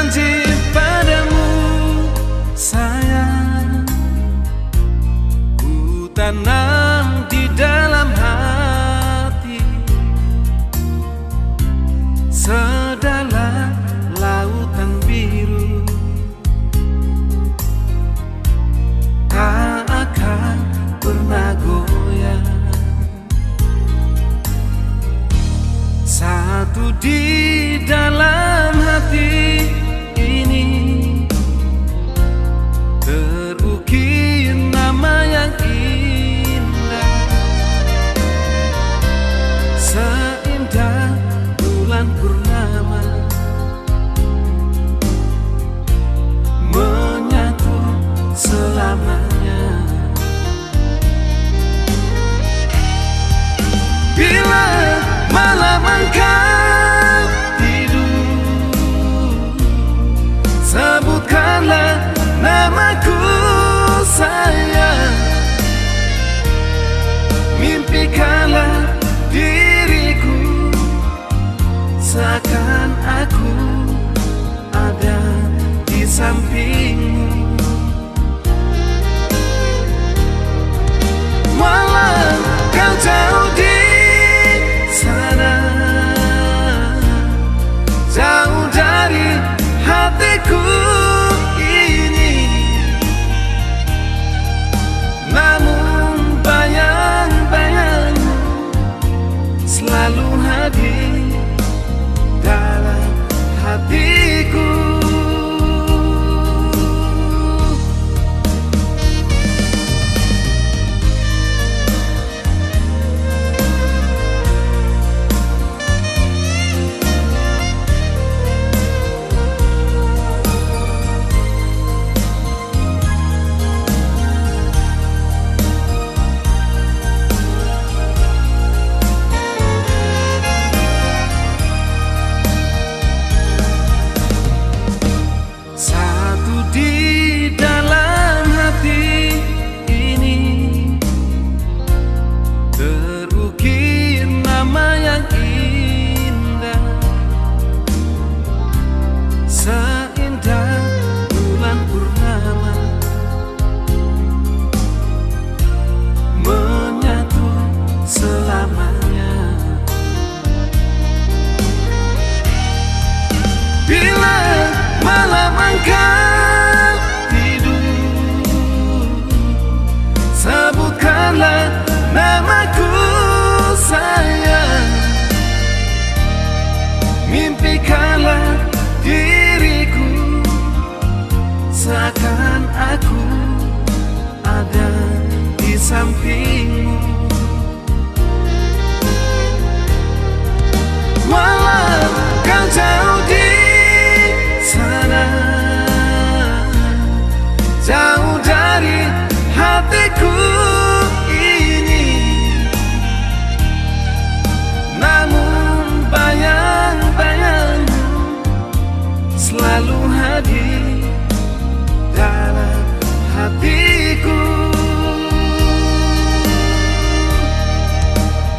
janji padamu sayang, ku tanam di dalam hati sedalam lautan biru, tak akan pernah goyah. Satu di dalam hati ini terukir nama yang indah, seindah bulan purnama menyatu selamanya. Bila malam engkau tidur, sebutkanlah namaku sayang, mimpikanlah diriku seakan aku ada di sampingmu. Walau kau jauh di sana, jauh dari hatiku ini, namun bayang-bayangmu selalu hadir dalam hatiku. Mimpikanlah diriku seakan aku ada di sampingmu. Walau kau jauh di sana, jauh dari hatiku ini, namun bayang-bayangmu selalu hadir dalam hatiku.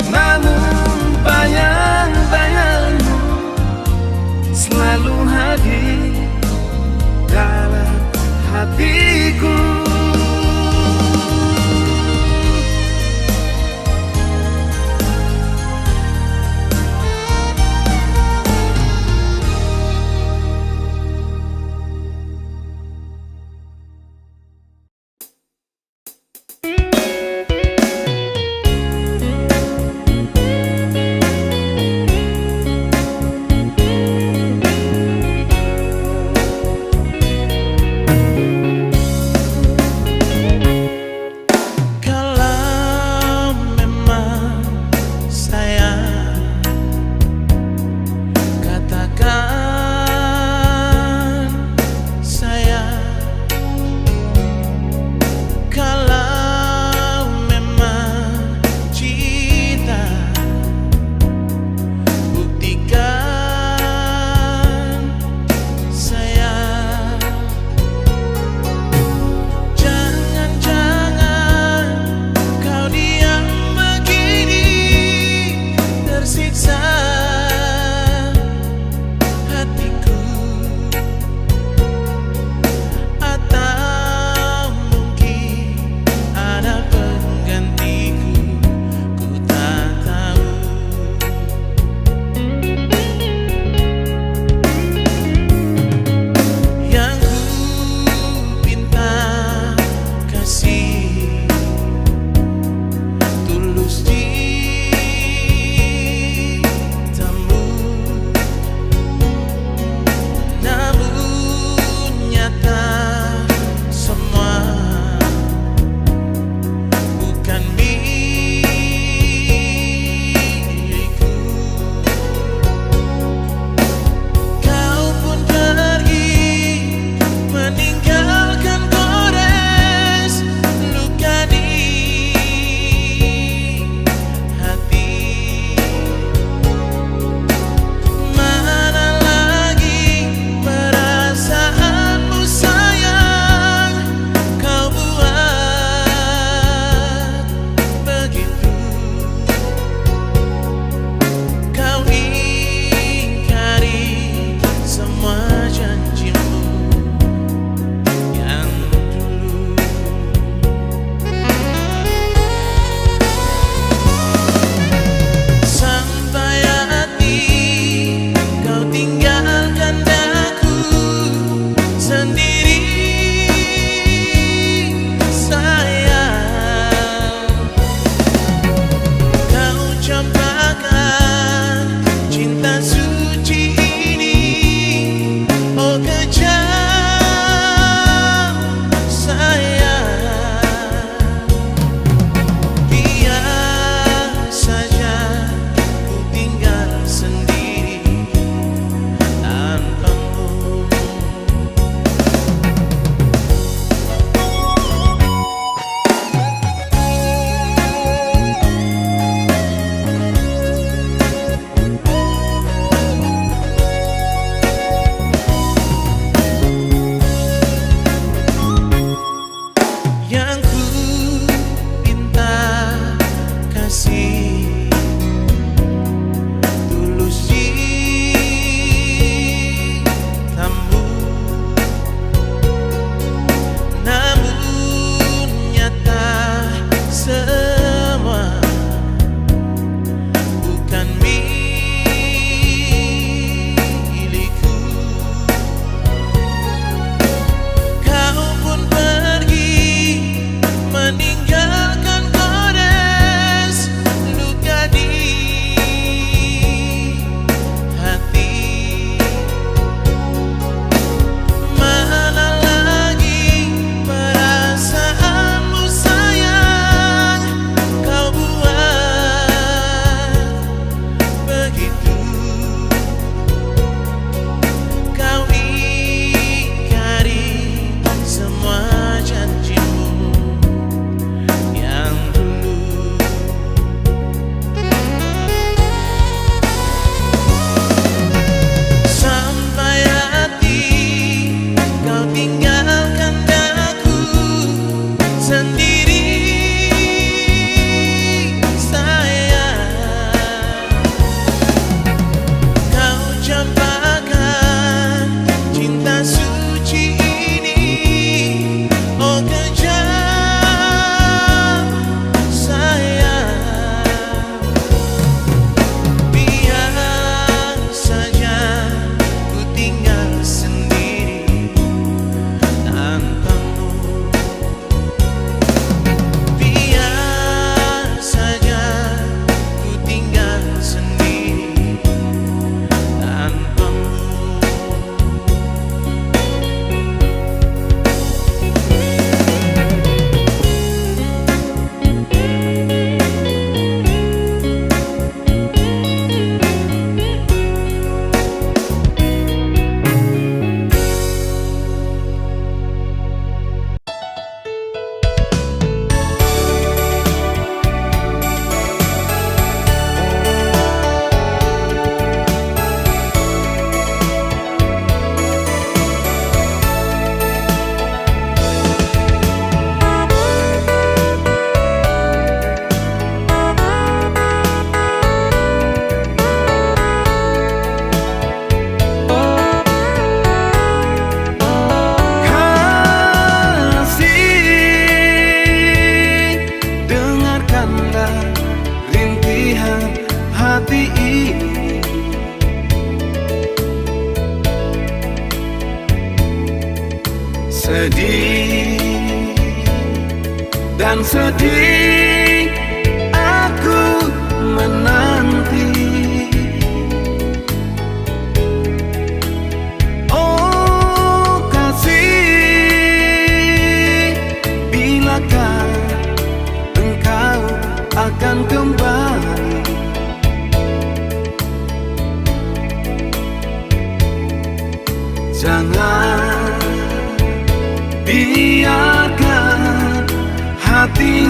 Namun bayang-bayangmu selalu hadir dalam hatiku.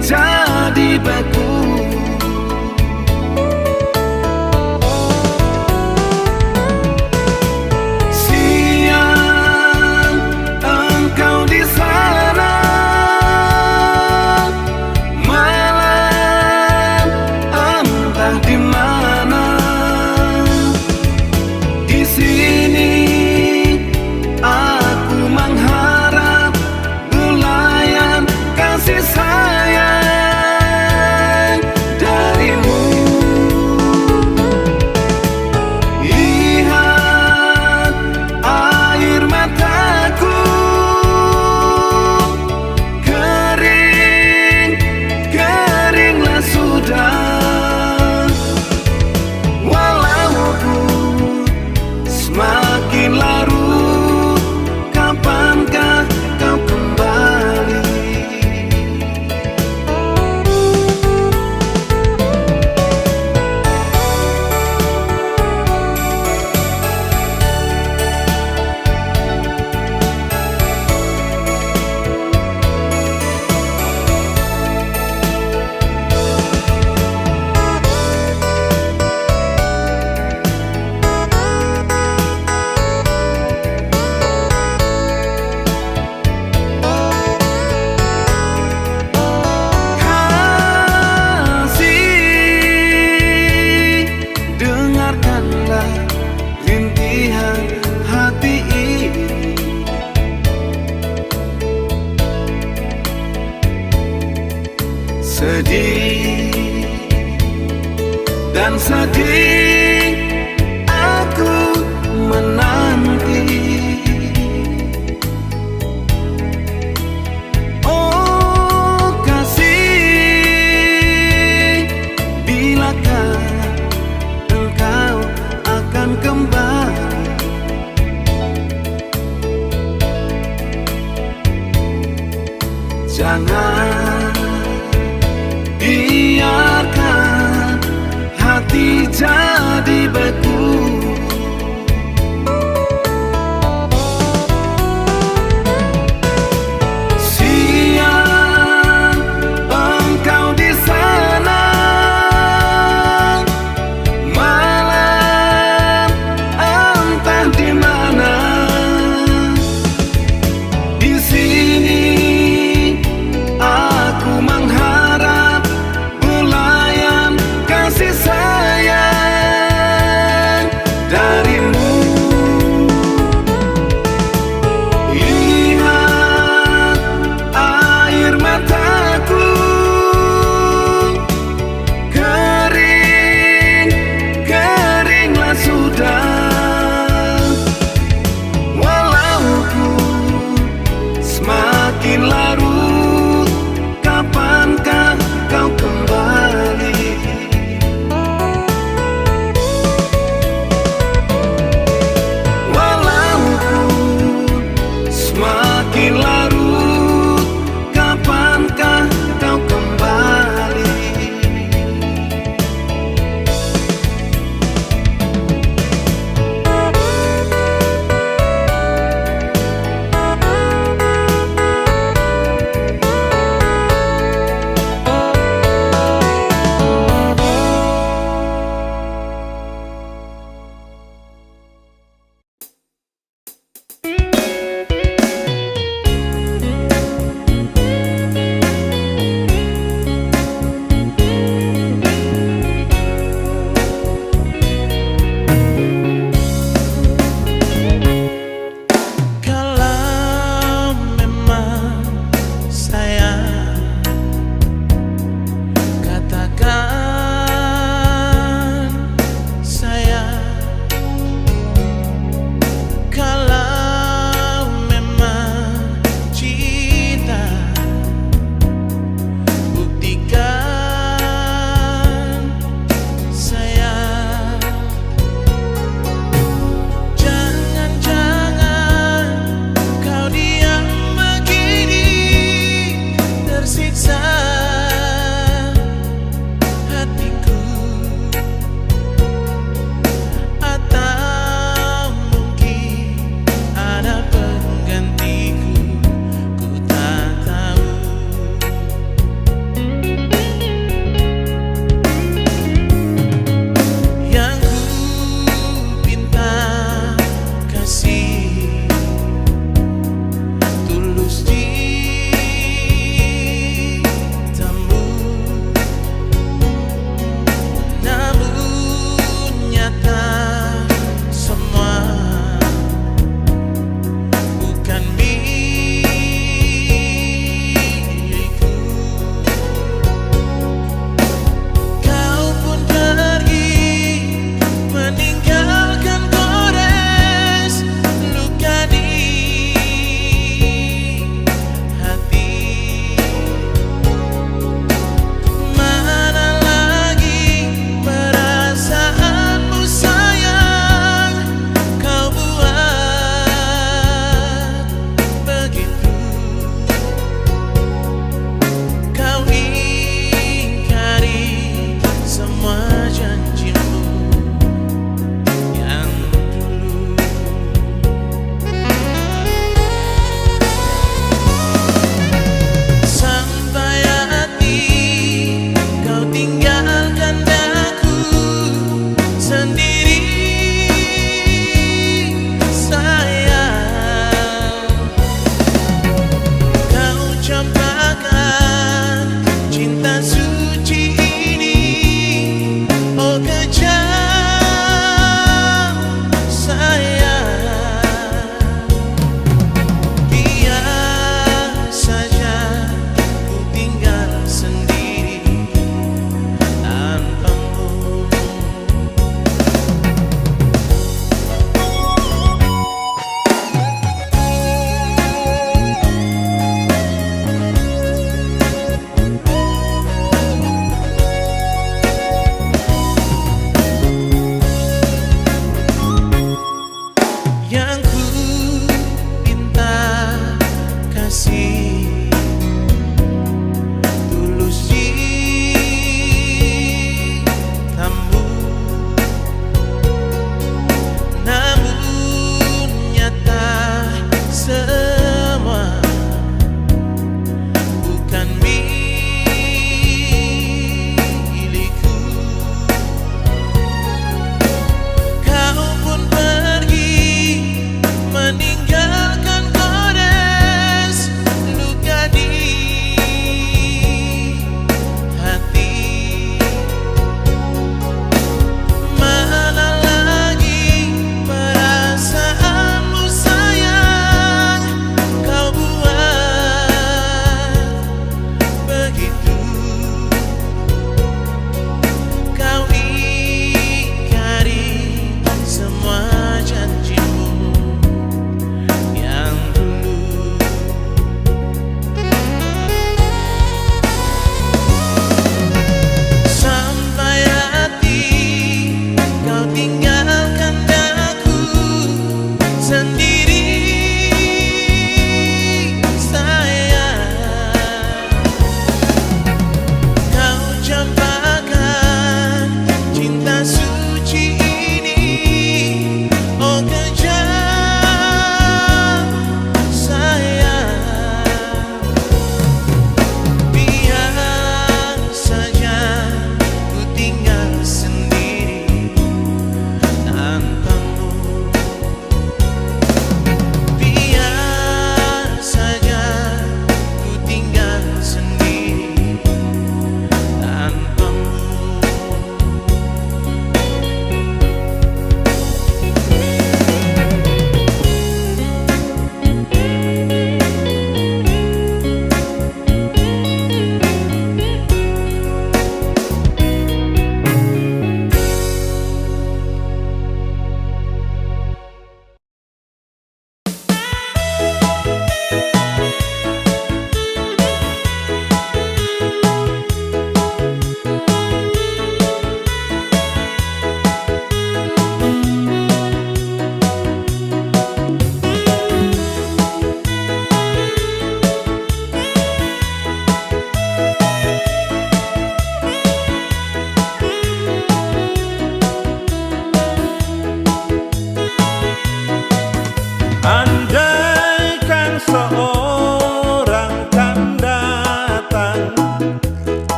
jadi beku. Siang engkau di sana, malam entah di mana. Di sini aku mengharap bulayan kasih sayang darimu. Lihat air mataku kering, keringlah sudah. Walaupun semakin larut, kapankah kau kembali? Kasih, dengarkanlah rintihan hati ini. Sedih dan sedih aku menanti. Oh kasih, bilakah engkau akan kembali? Jangan biarkan hati jadi beku. Siang engkau di sana, malam entah di mana. Di sini aku mengharap bulayan kasih sayang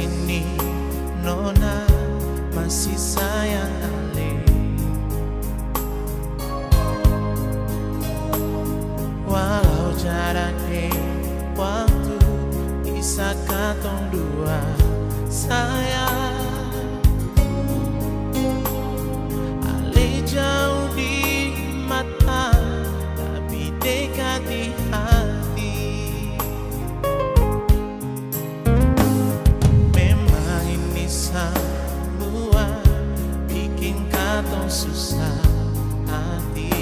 sini, Nona masih sayang Ale. Walau jaraknya waktu bisa katong dua sayang, Ale jauh di mata tapi dekat di hati. Memang ini semua bikin katong susah hati.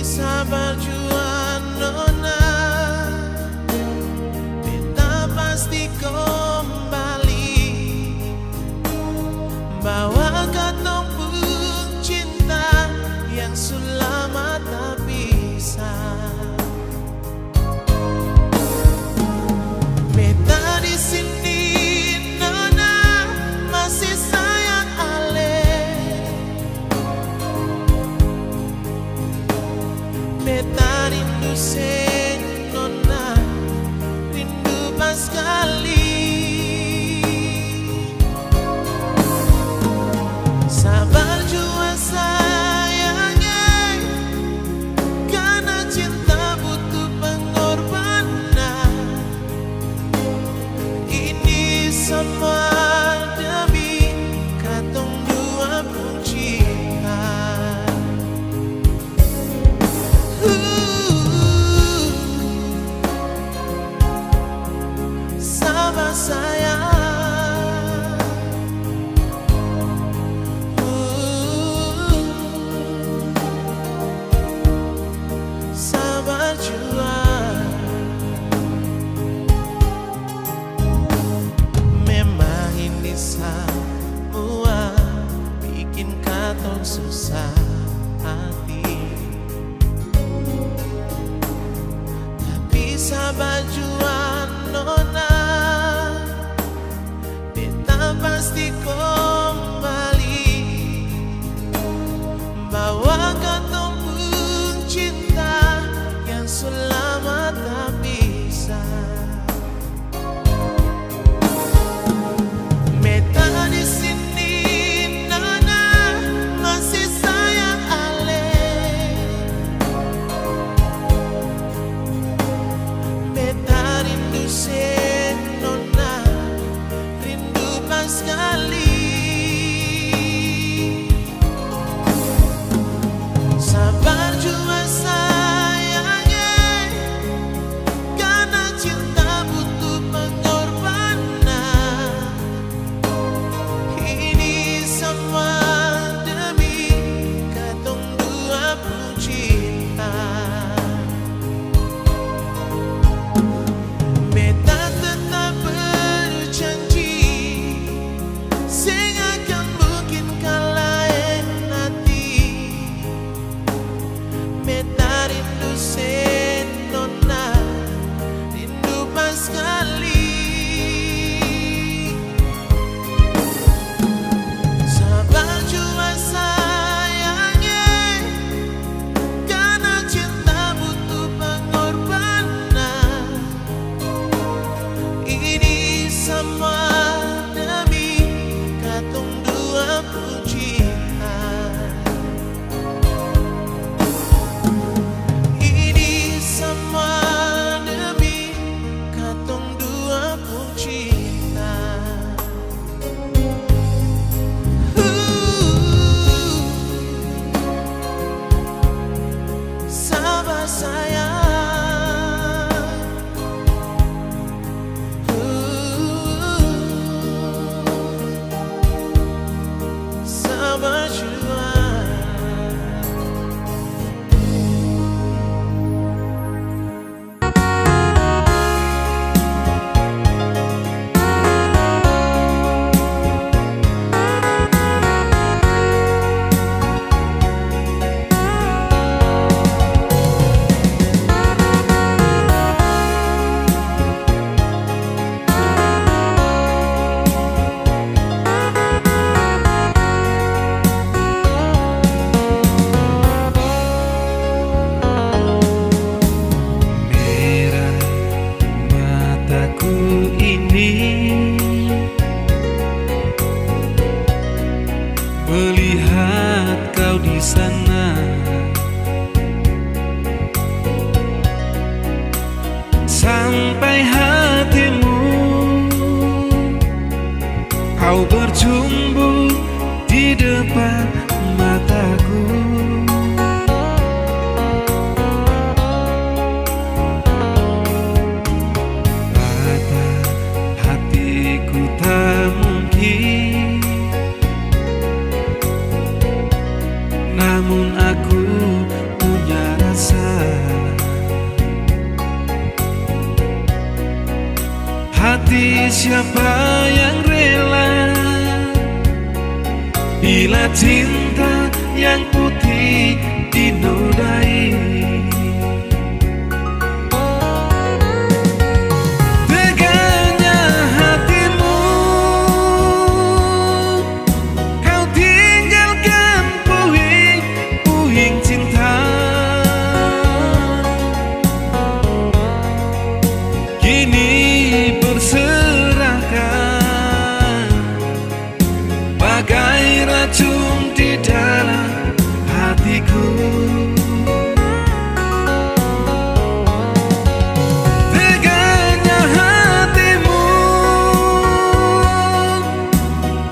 Sabar jua Nona, beta pasti kembali bawa katong pun cinta yang selama tak bisa. Beta di sini Nona masih sayang Ale. Beta rindu se Nona, rindu pas sekali. Sabar jua sayangnya, karena cinta butuh pengorbanan. Ini semua demi katong dua pun cinta. Sabar sayang, sabar jua. Memang ini semua bikin katong susah hati, tapi sabar jua Nona, beta pasti kembali bawa katong pun cinta yang selama tak bisa. Beta di sini Nona masih sayang Ale. Beta rindu se Nona, rindu pas sekali. Sabar jua sayangnya, karena cinta butuh pengorbanan. Ini semua demi katong dua pun cinta. Beta tetap berjanji, sing akan mungkin kalahin hati. Beta rindu se Nona, rindu pas sekali. Sabar jua sayangnya, karena cinta butuh pengorbanan. Ini semua demi katong dua pun cinta. Ini semua demi katong dua pun cinta. Sabar sayang, sabar jua. melihat kau di sana. Sampai hatimu kau berjumbu di depan mataku. Kata hatiku tak mungkin, namun aku punya rasa. Hati siapa yang rela bila cinta yang putih dinodai? Teganya hatimu kau tinggalkan puing-puing cinta. Kini berserahkan bagai racun di dalam hatiku. Teganya hatimu,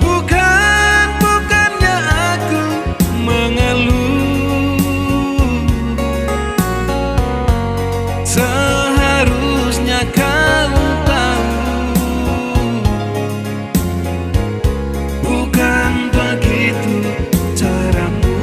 bukannya aku mengeluh. Seharusnya kau tahu, bukan begitu caramu.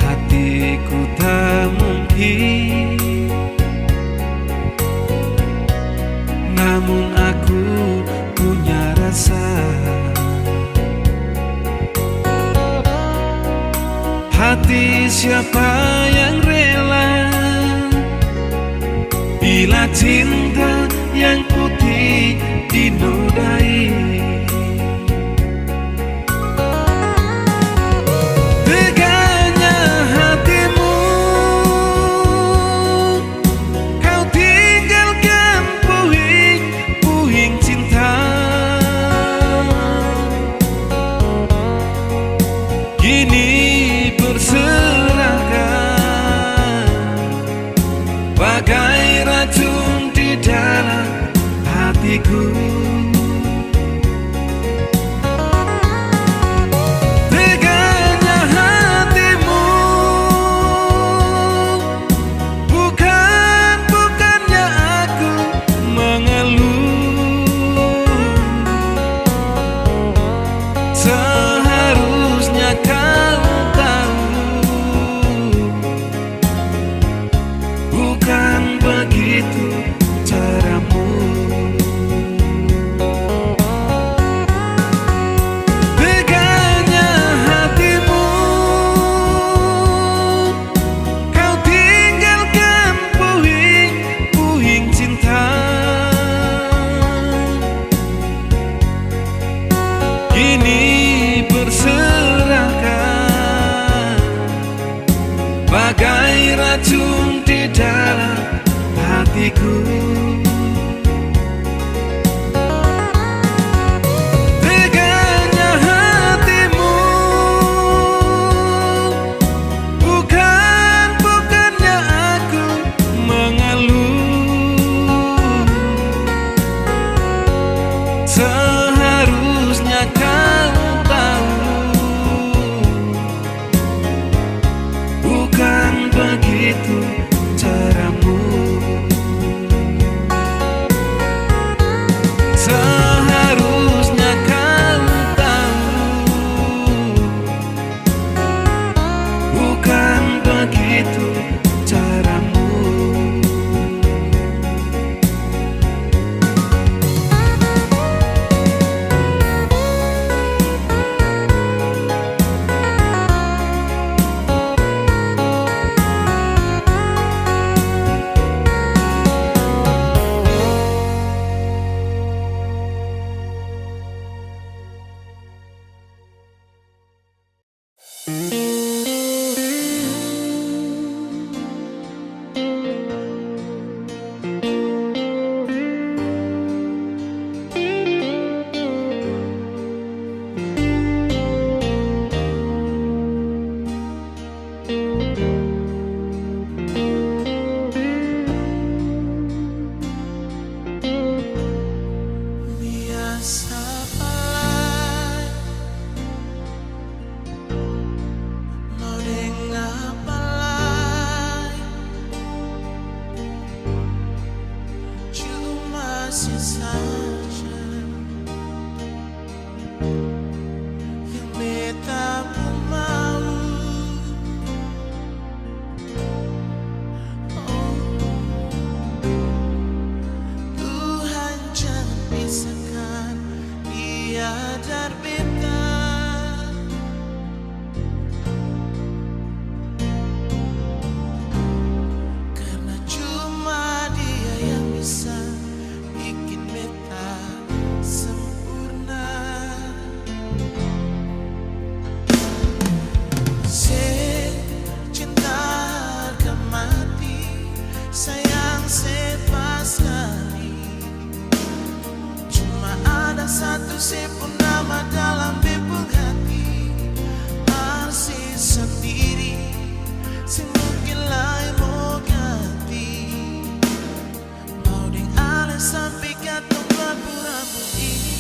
Hatiku tak mungkin, namun aku punya rasa. Hati siapa yang rela bila cinta yang putih dinodai? Teganya hatimu kau tinggalkan puing-puing cinta. Kini berserahkan bagai racun di dalam hatiku. Teganya hatimu, bukannya aku mengeluh. Seharusnya kau tahu, bukan begitu caramu. Teganya hatimu kau tinggalkan puing-puing cinta. Kini berserahkan bagai racun di dalam hatiku. masih saja yang betamu mau. Oh, Tuhan jangan pisahkan dia dan beta, karena cuma dia yang bisa bikin beta sempurna. Cinta harga mati, sayang sepasali. Cuma ada satu pun nama dalam bebung hati, masih sendiri, si mungkin lain mau ganti. Mau ding ale sampai katong berpura-pura ini.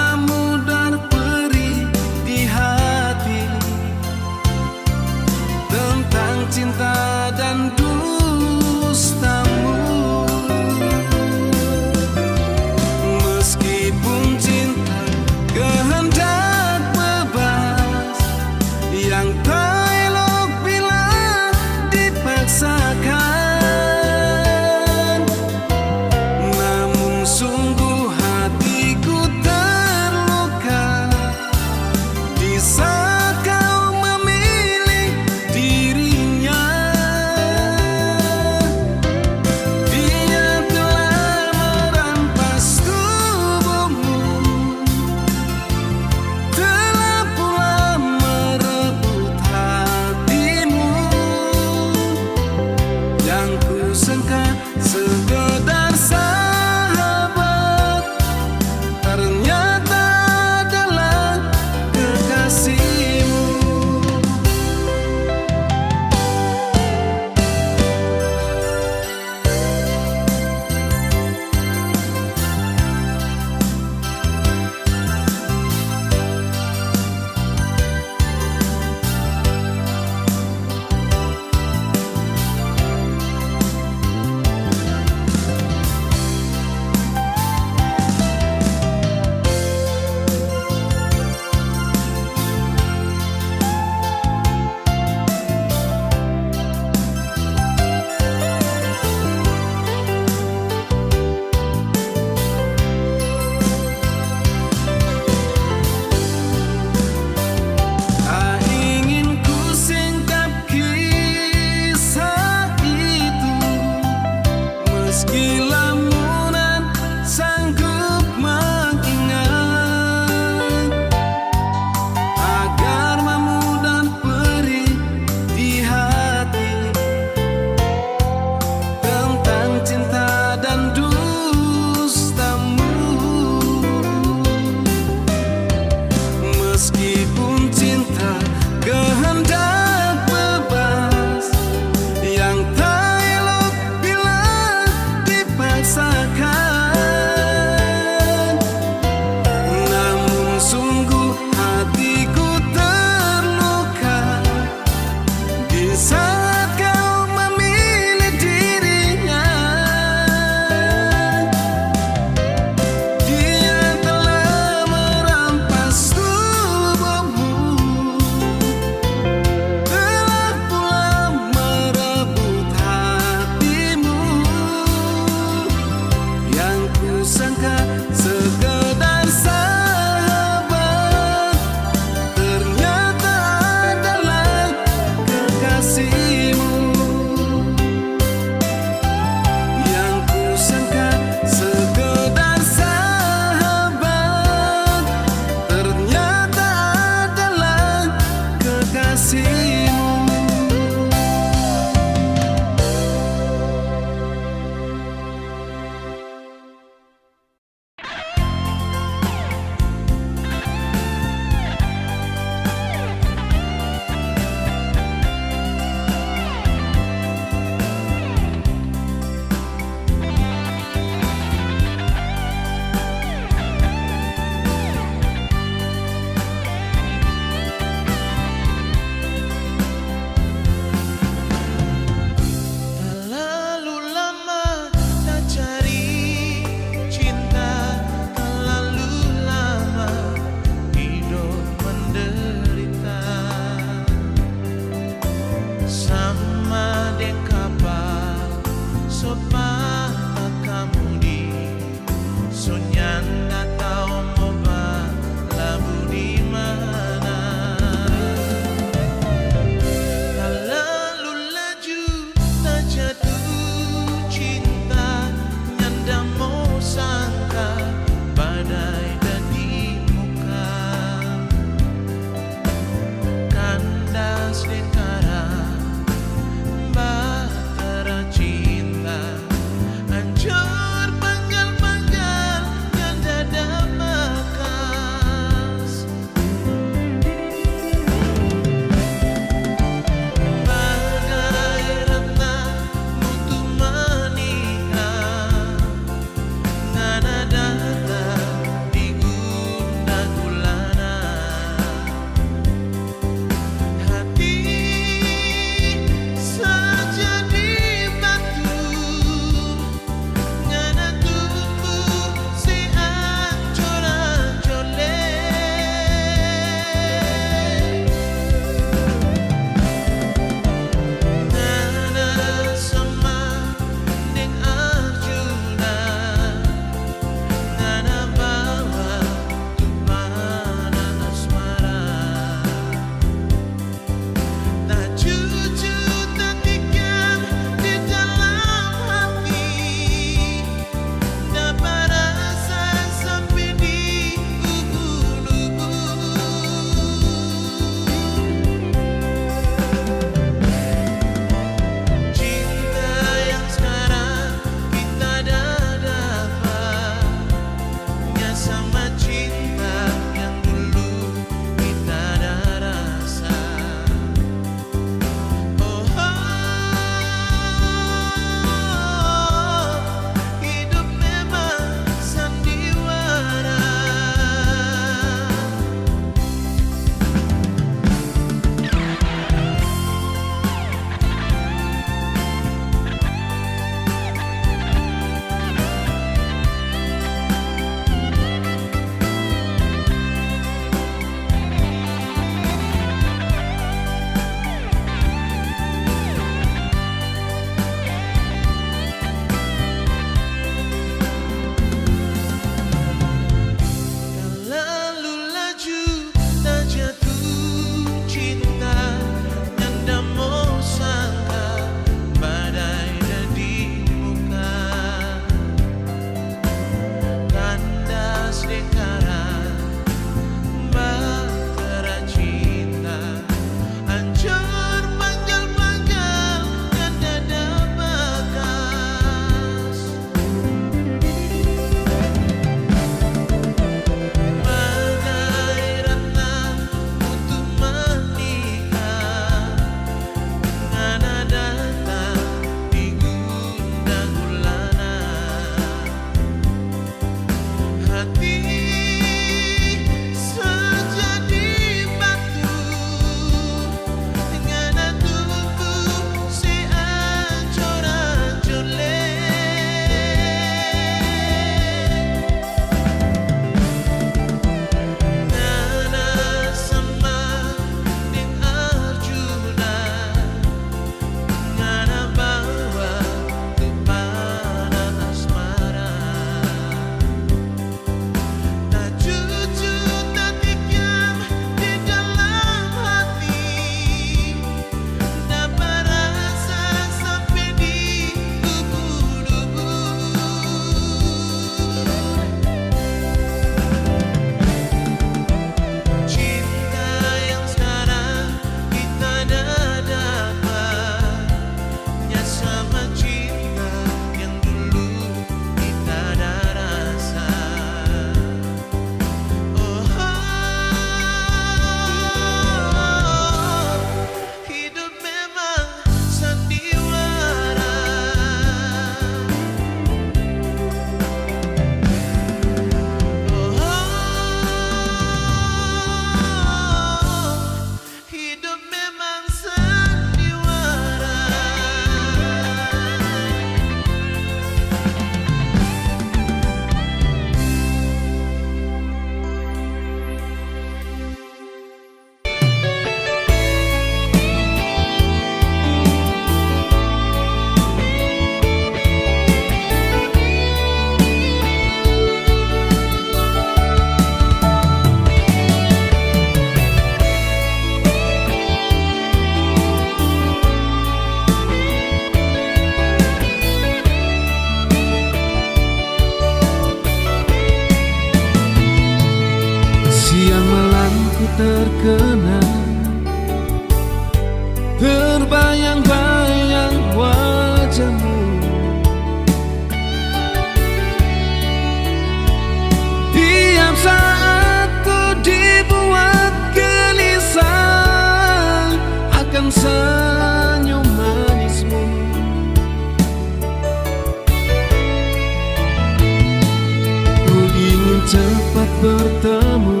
bertemu,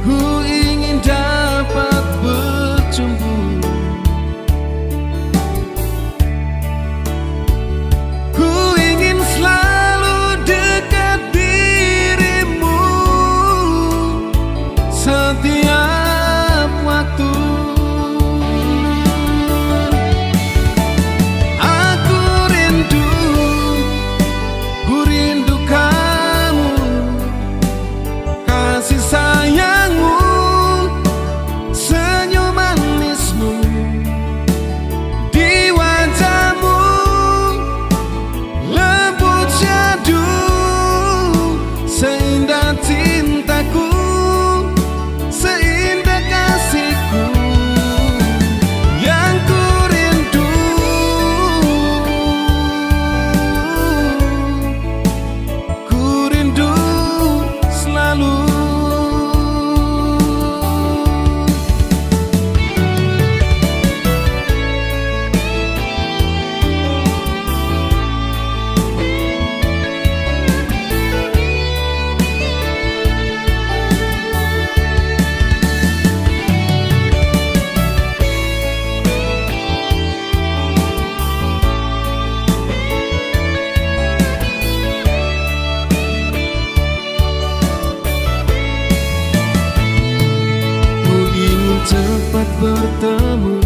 ku ingin dapat berjumpa. Ku ingin selalu dekat dirimu setiap waktu. Cepat bertemu,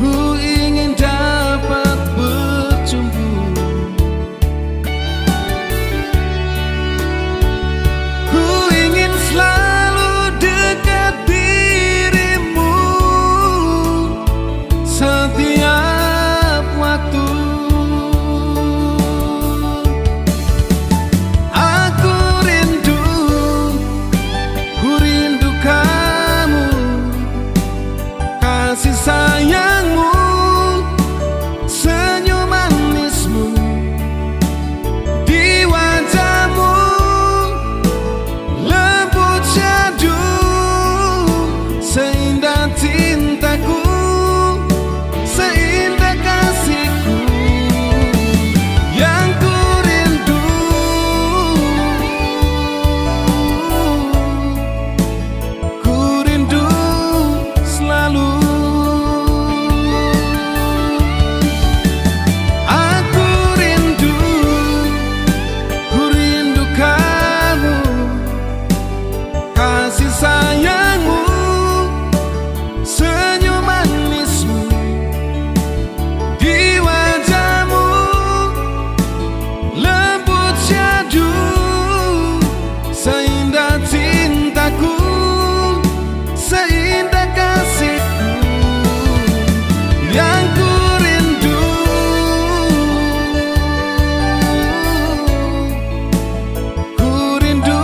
ku ingin dapat berjumpa. Ku ingin selalu dekat dirimu setiap waktu. Kasih sayangmu, senyum manismu di wajahmu, lembut syahdu, seindah cintaku, seindah kasihku yang ku rindu. Ku rindu selalu. Kasih sayangmu, senyum manismu di wajahmu, lembut syahdu, seindah cintaku, seindah kasihku yang ku rindu. Ku rindu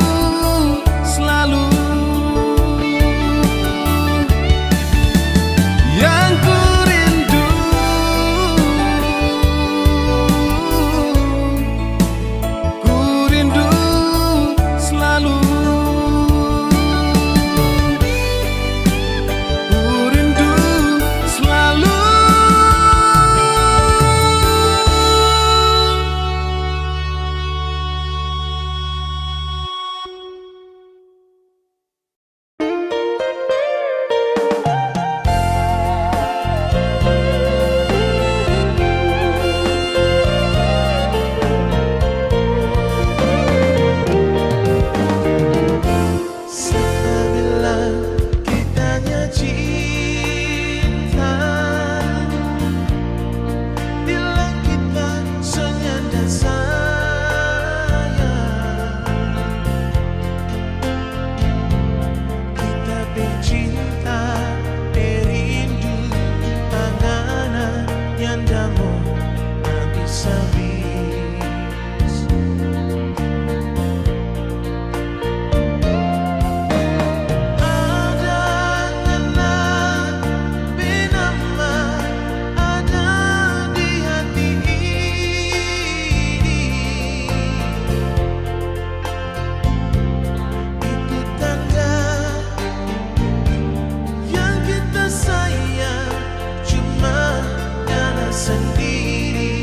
selalu. Yang ku rindu, ku rindu selalu. Ku rindu selalu. Bila kitanya cinta, bila kita senyanda sayang, kita bercinta berindu tanganan yang damu habis-habis. Sayang cuma karena sendiri.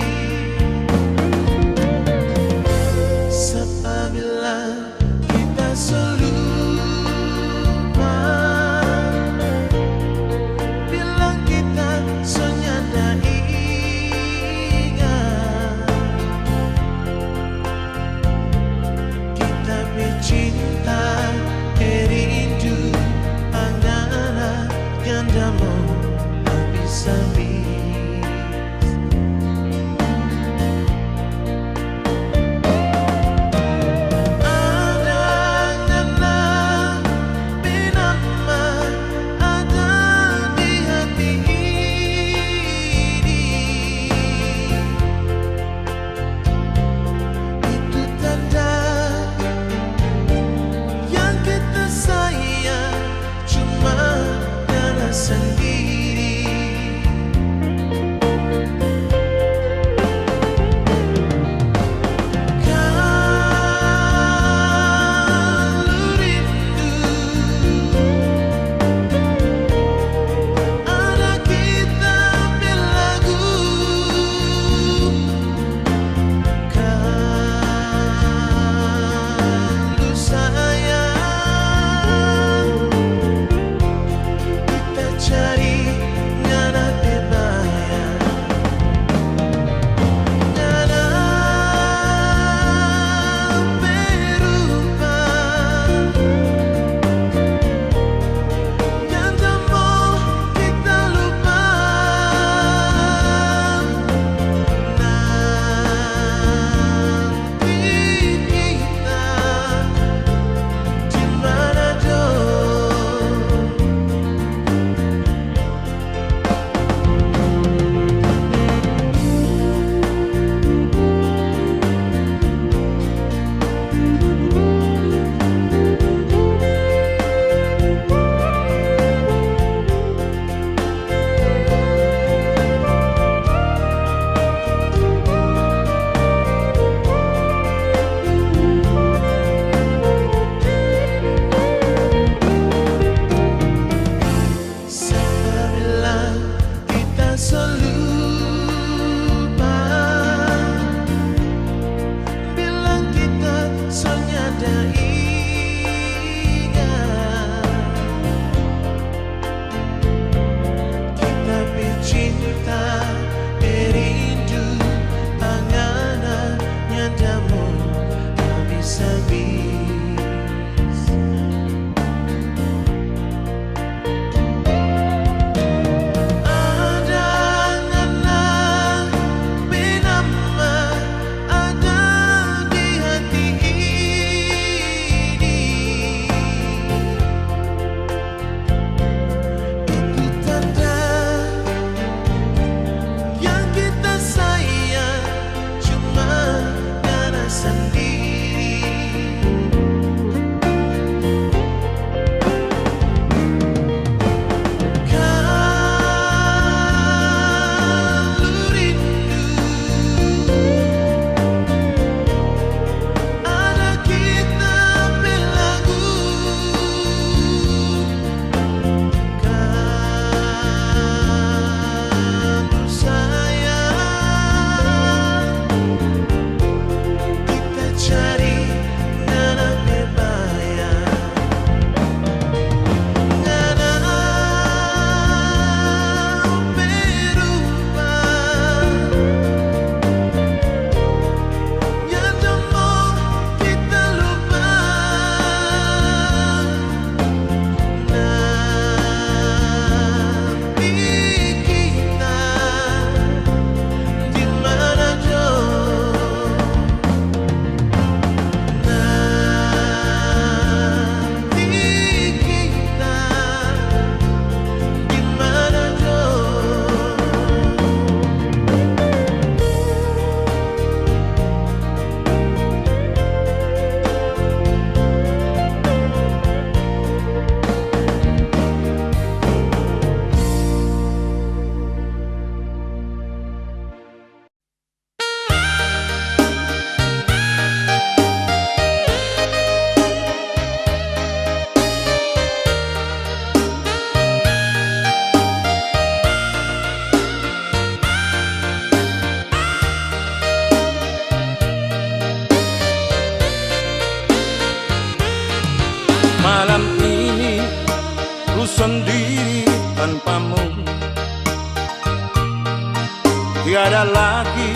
ada lagi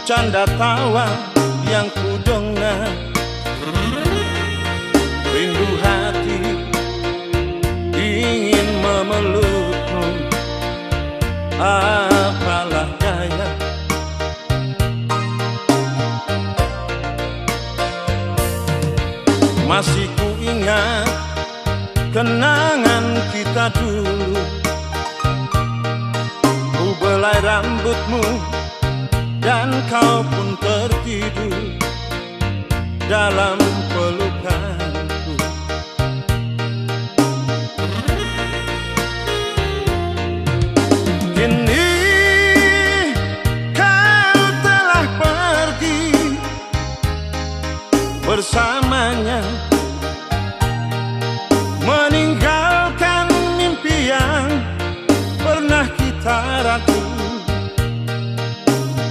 canda tawa yang kudengar. Rindu hati ingin memelukmu, apalah daya. Masih ku ingat kenangan kita dulu. Ku belai rambutmu dan kau pun tertidur dalam pelukanku. Kini kau telah pergi bersamanya, meninggalkan mimpi yang pernah kita ragu.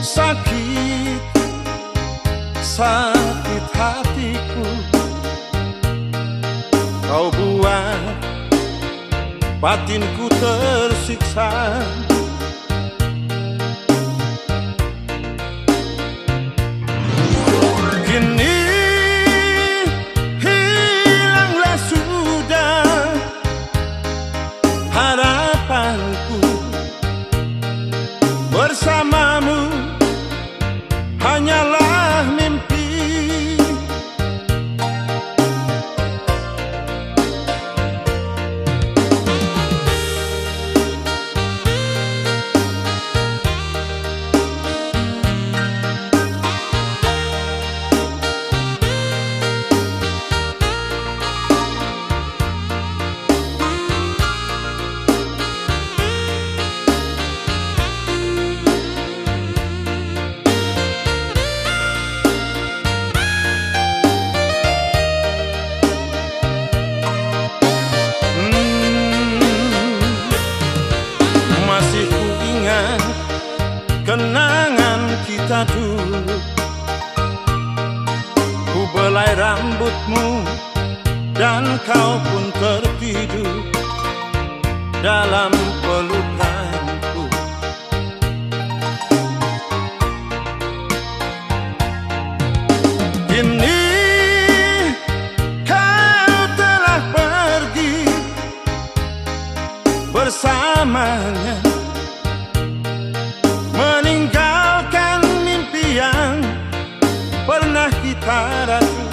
Sakit, sakit hatiku kau buat batinku tersiksa. Kini hilanglah sudah harapanku, bersamamu hanyalah mimpi. Masih ku ingat kenangan kita dulu. Ku belai rambutmu dan kau pun tertidur dalam pelukanku. Kini kau telah pergi bersamanya, meninggalkan mimpi yang pernah kita ragu.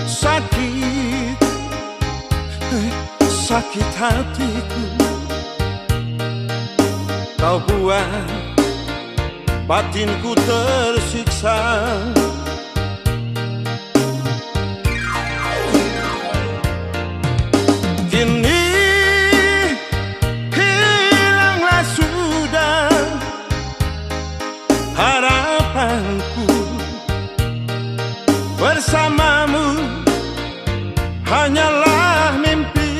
Sakit, sakit hatiku kau buat batinku tersiksa. Kini hilanglah sudah harapanku, bersamamu hanyalah mimpi.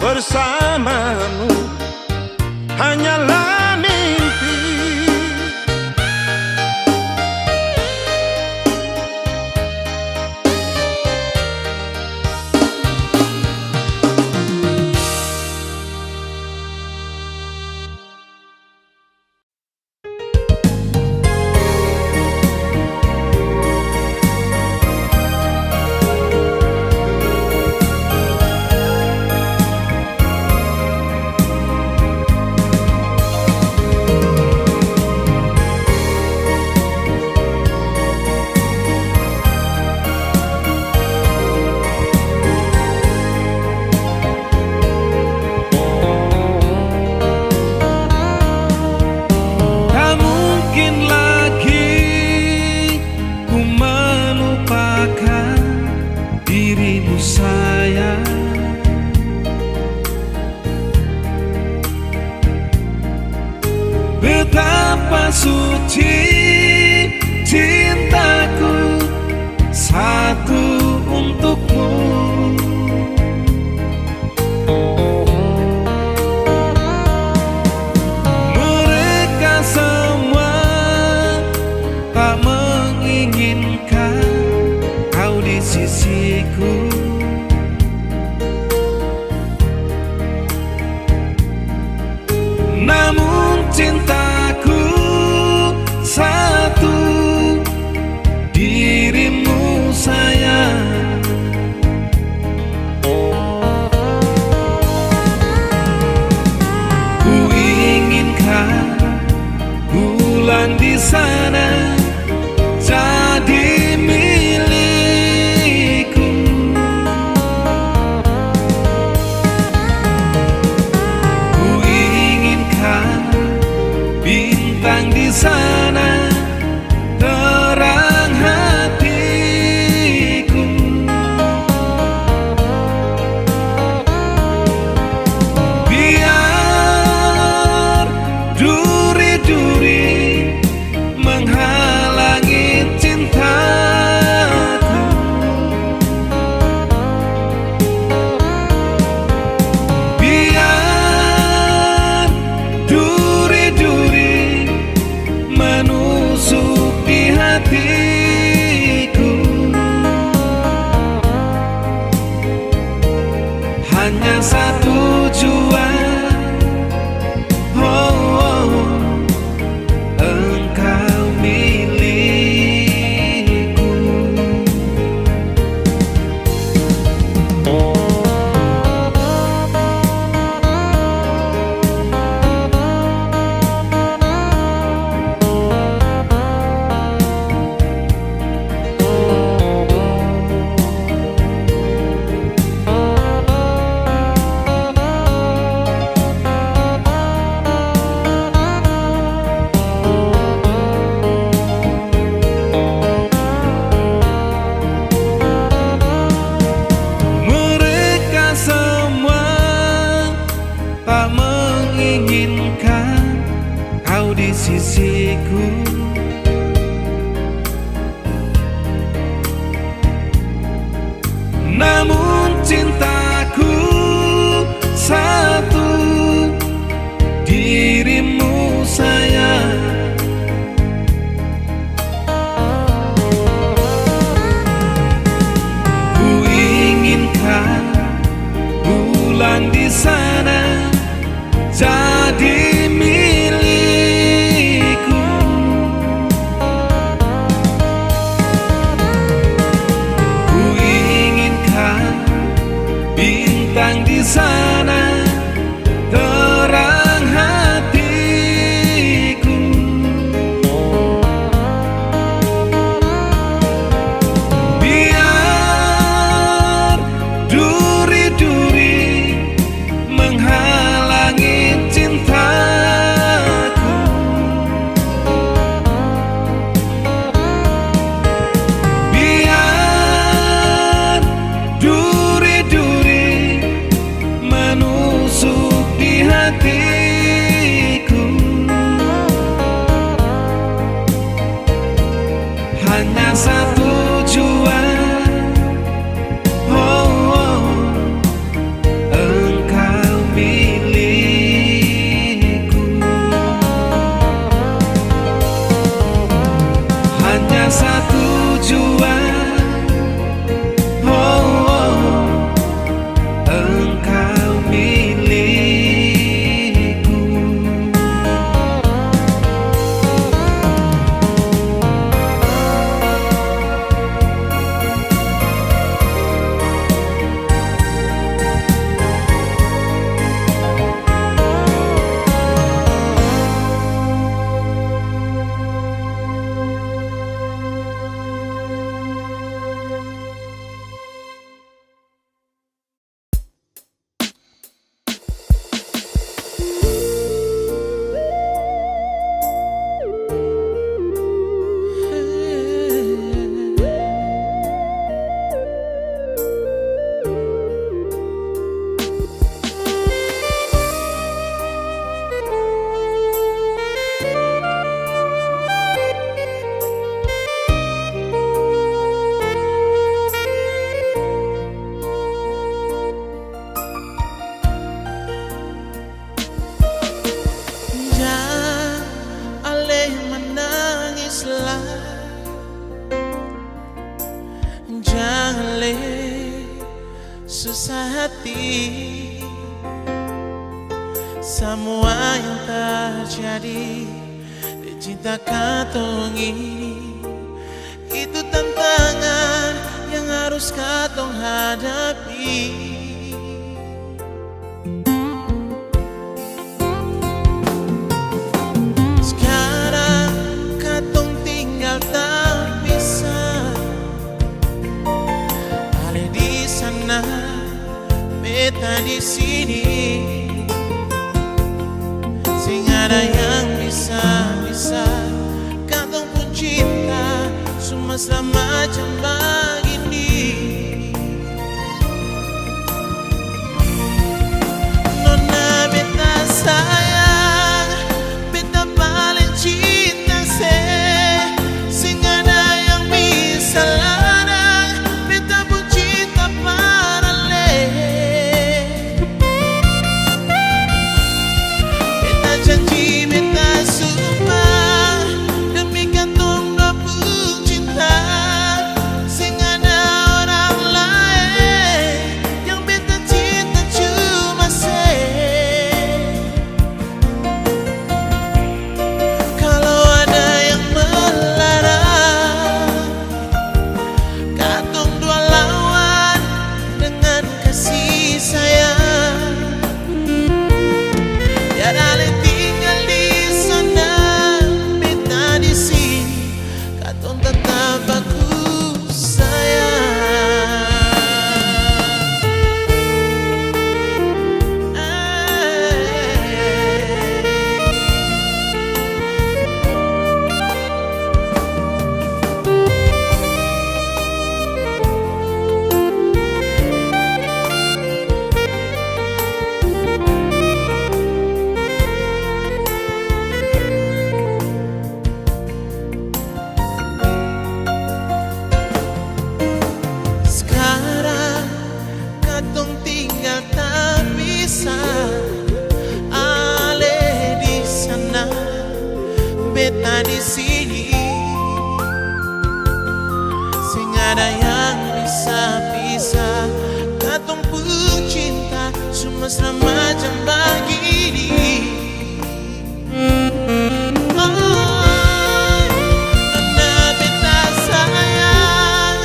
Bersamamu hanyalah mimpi. Betapa suci cintaku satu untukmu. Mereka semua tak menginginkan kau di sisiku. namun cintaku satu, dirimu sayang. Ku inginkan bulan di sana jadi milikku. Ku inginkan bintang di sana terang hatiku. Biar duri-duri menghalangi cintaku. Biar duri-duri menusuk di hatiku. Hanya satu tujuan, oh, oh, engkau milikku. Mereka semua tak menginginkan kau di sisiku. Namun cintaku satu, dirimu sayang. Ku inginkan bulan di sana jadi milikku. Ku inginkan bintang di sana terang hatiku. Biar duri-duri menghalangi cintaku. Biar duri-duri menusuk di hatiku. Hanya satu tujuan, oh, oh, engkau milikku. Hanya satu tujuan, oh, oh, engkau milikku. semua yang terjadi di cinta katong ini. Itu tantangan yang harus katong hadapi. Sekarang katong tinggal terpisah, Ale di sana, beta di sini. Sing ada yang bisa katong pun cinta cuma semacam begini. Nona beta sayang, beta paling cinta se. Sing ada yang bisa larang, beta pun cinta parale. Beta janji, beta sumpah, demi katong dua pun cinta. Sing ada orang lain yang beta cinta cuma se. Kalau ada yang melarang, katong dua lawan dengan kasih sayang. Biar Ale tinggal di sana, beta di sini, katong tetap baku sayang. Sekarang katong tinggal terpisah, Ale di sana, beta di sini. Sing ada yang bisa pisah, katong pun cinta cuma semacam begini. Nona beta sayang,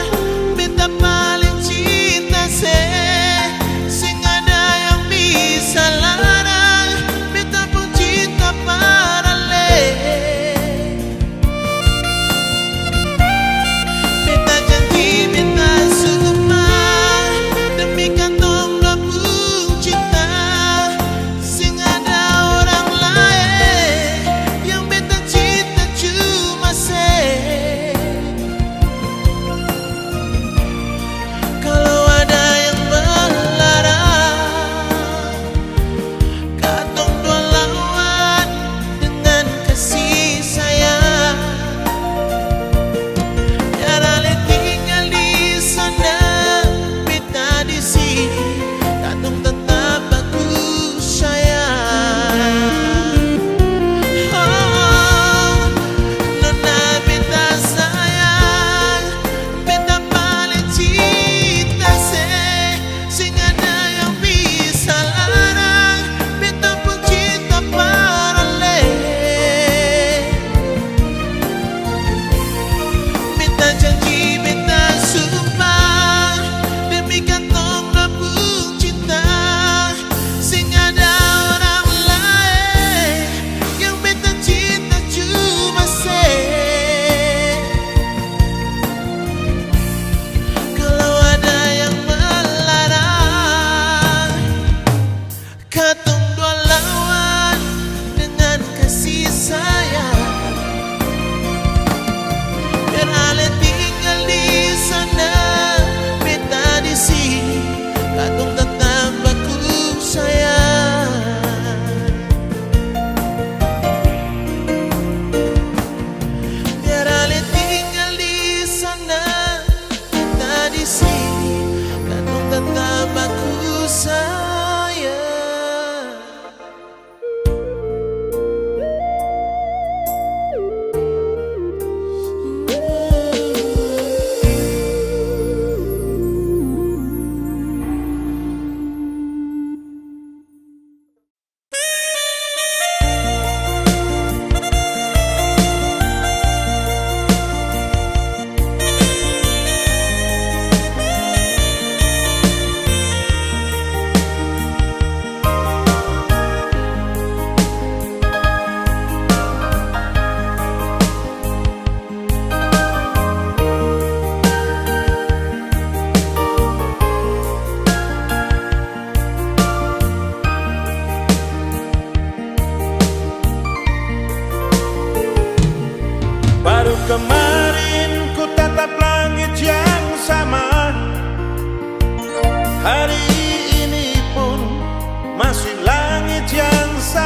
beta paling cinta se. Sing ada yang bisa larang, beta pun cinta parale. Beta janji, beta sumpah, demi katong dua pun cinta. Sing ada orang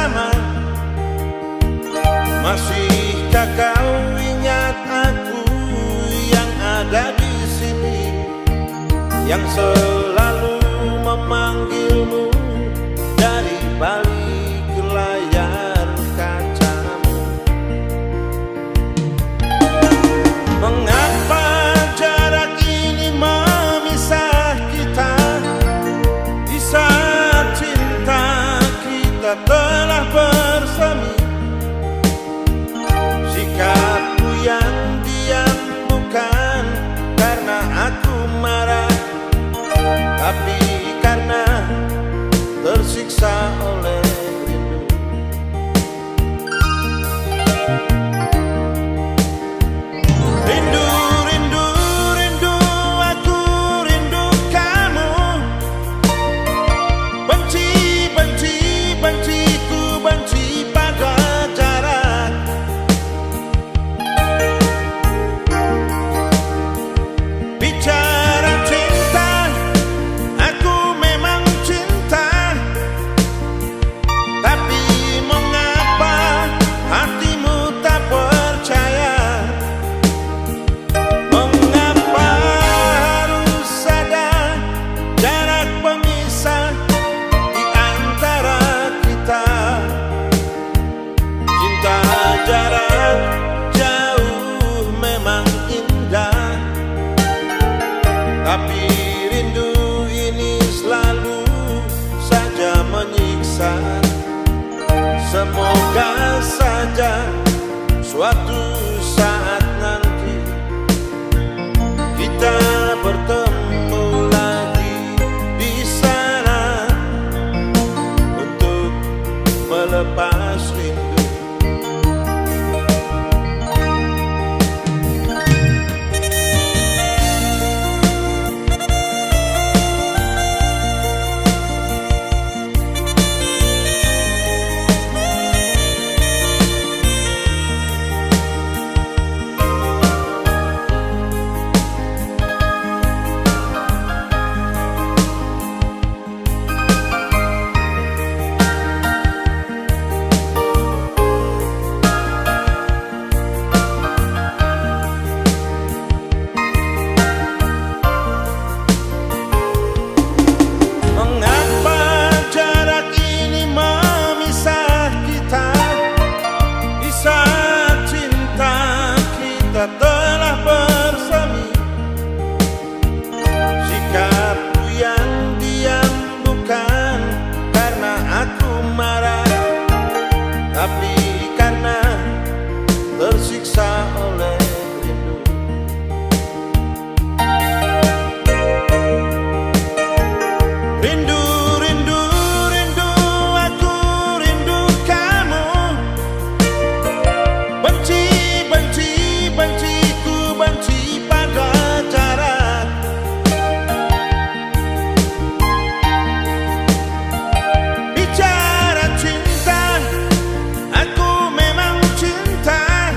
bersama. Masihkah kau ingat aku yang ada di sini, yang selalu memanggilmu dari balik layar kacamu? Mengapa jarak ini memisah kita, di saat cinta kita telah bersemi? Sikapku yang diam bukan karena aku marah, tapi karena tersiksa oleh rindu. Rindu, rindu, rindu, aku rindu kamu. Benci, benci, benci, ku benci pada jarak. Bicara cinta, aku memang cinta, tapi mengapa hatimu tak percaya? Mengapa harus ada jarak pemisah di antara kita? Cinta jarak jauh memang indah, tapi rindu ini selalu saja menyiksa. Semoga saja suatu saat nanti kita bertemu lagi di sana untuk melepas rindu. Mengapa jarak ini memisah kita, di saat cinta kita telah bersemi? Sikapku yang diam bukan karena aku marah, tapi karena tersiksa oleh rindu. Rindu, rindu, rindu, aku rindu kamu. Benci, benci, benci, ku benci pada jarak. Bicara cinta, aku memang cinta,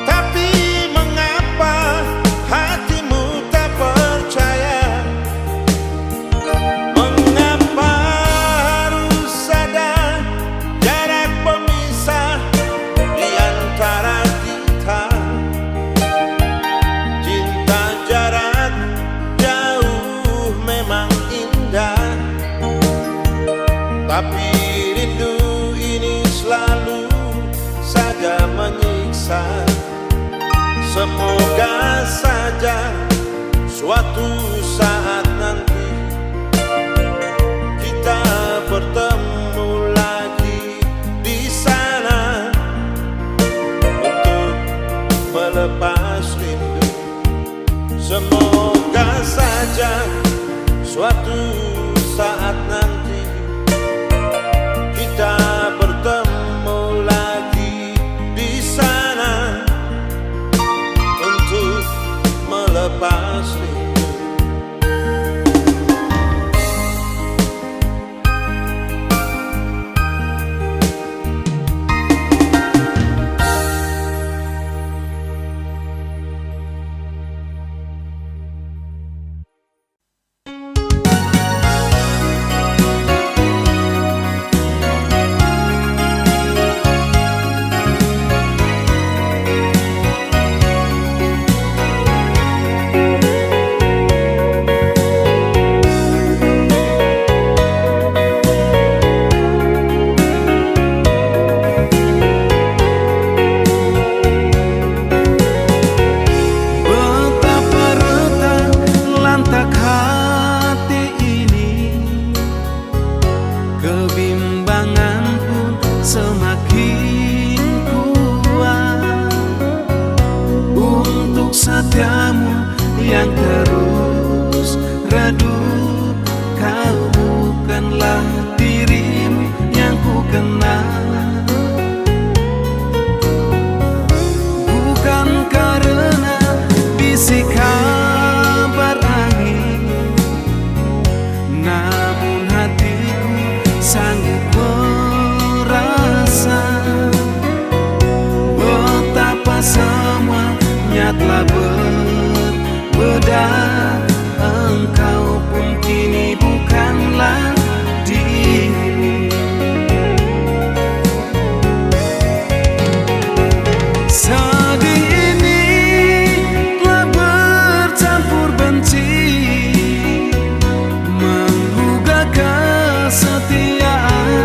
tapi mengapa hatimu tak percaya? Mengapa harus ada jarak pemisah di antara kita? Cinta jarak jauh memang indah, tapi rindu ini selalu saja menyiksa. Semoga saja suatu saat nanti kita bertemu lagi di sana untuk melepas rindu. Semoga saja suatu saat nanti kita bertemu lagi di sana untuk melepas rindu. yang terus redup. Kau bukanlah dirimu yang ku kenal, bukan karena bisik kabar angin, namun hatiku sanggup merasa betapa semuanya telah berbeda. Engkau pun kini bukanlah dirimu. Sedih ini telah bercampur benci, menggugah kesetiaan.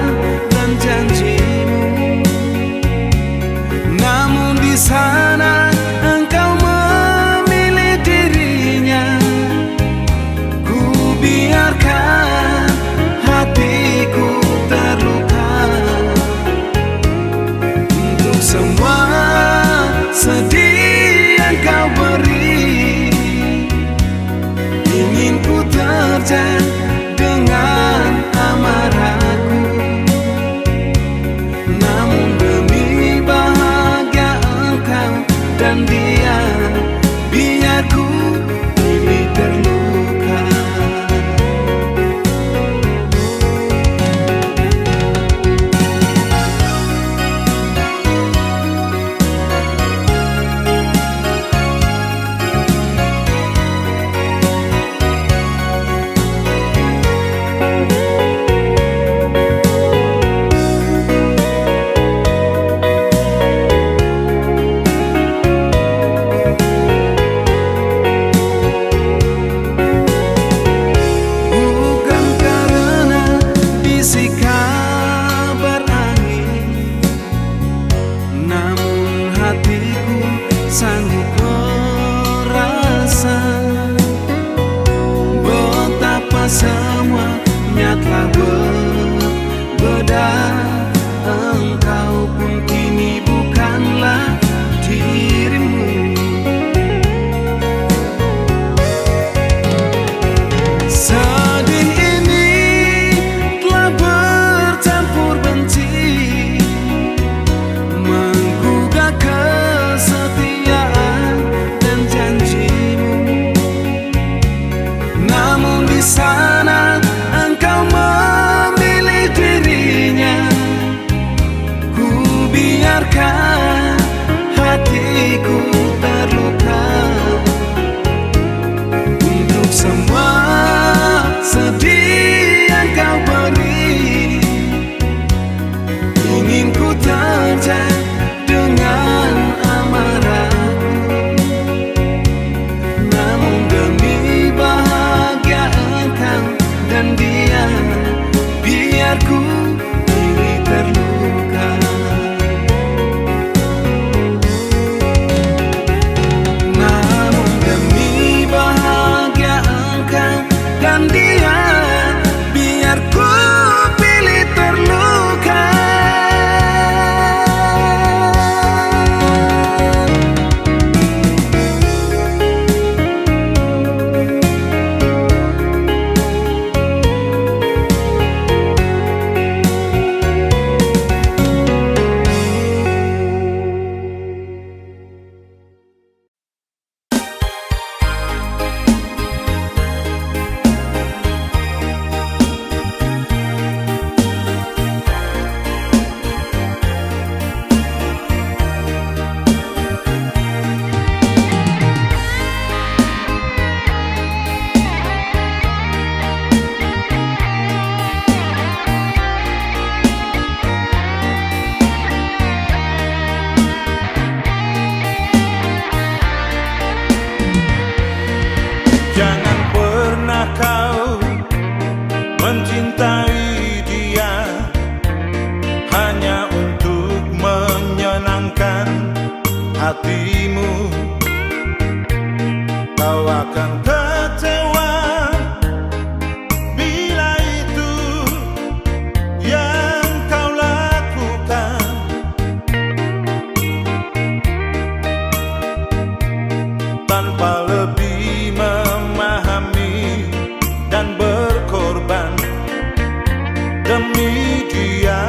demi dia.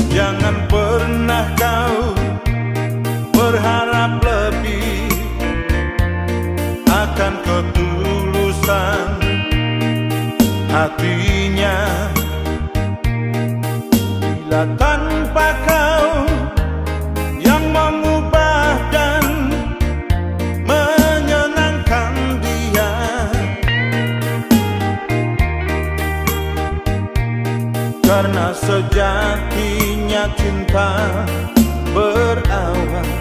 Jangan pernah kau berharap lebih akan ketulusan hatinya. Bila tanpa kau yang mengubah dan menyenangkan dia, karena sejatinya cinta berawal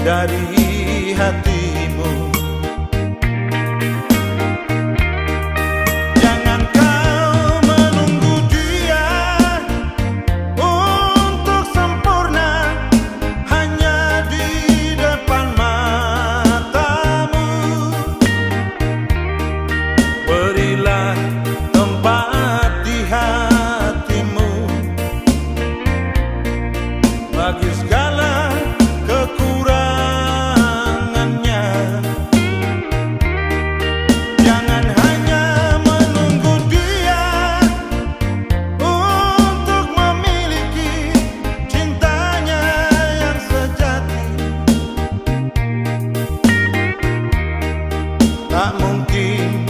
dari hatimu. Jangan kau menunggu dia untuk sempurna hanya di depan matamu. Berilah tempat di hatimu bagi segala kekurangannya. Jangan hanya menunggu dia untuk memiliki cintanya yang sejati. Tak mungkin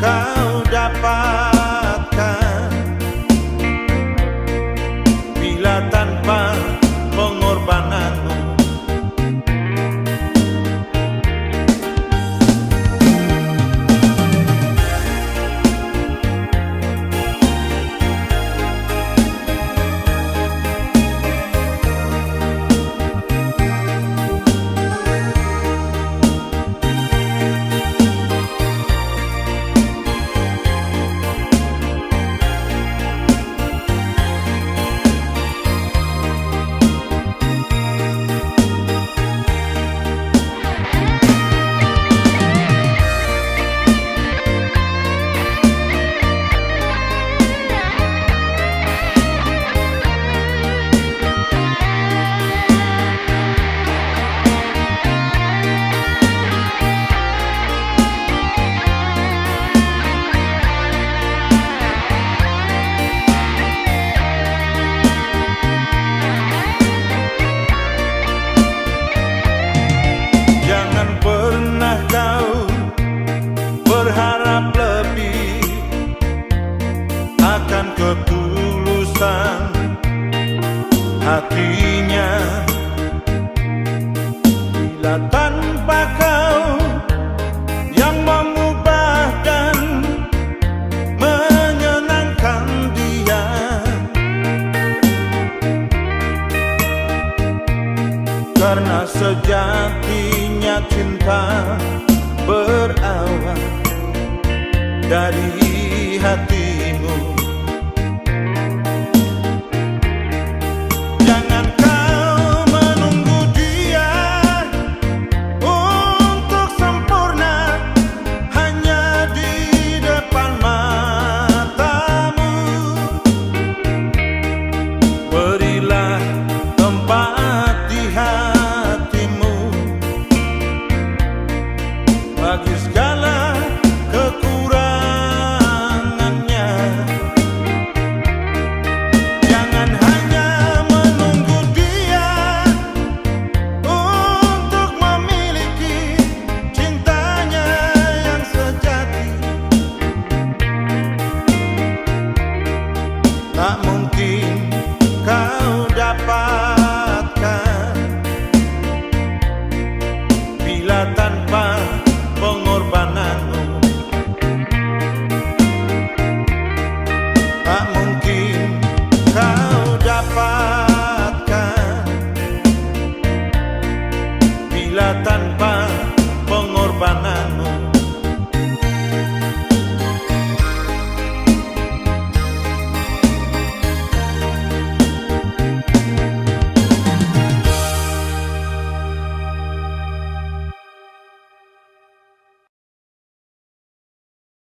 kau dapatkan bila tanpa pengorbananmu. Jangan pernah kau berharap lebih akan ketulusan hatinya. Bila tanpa kau yang mengubah dan menyenangkan dia, karena sejatinya cinta berawal dari hatimu. Jangan kau menunggu dia untuk sempurna hanya di depan matamu. Berilah tempat di hatimu bagi segala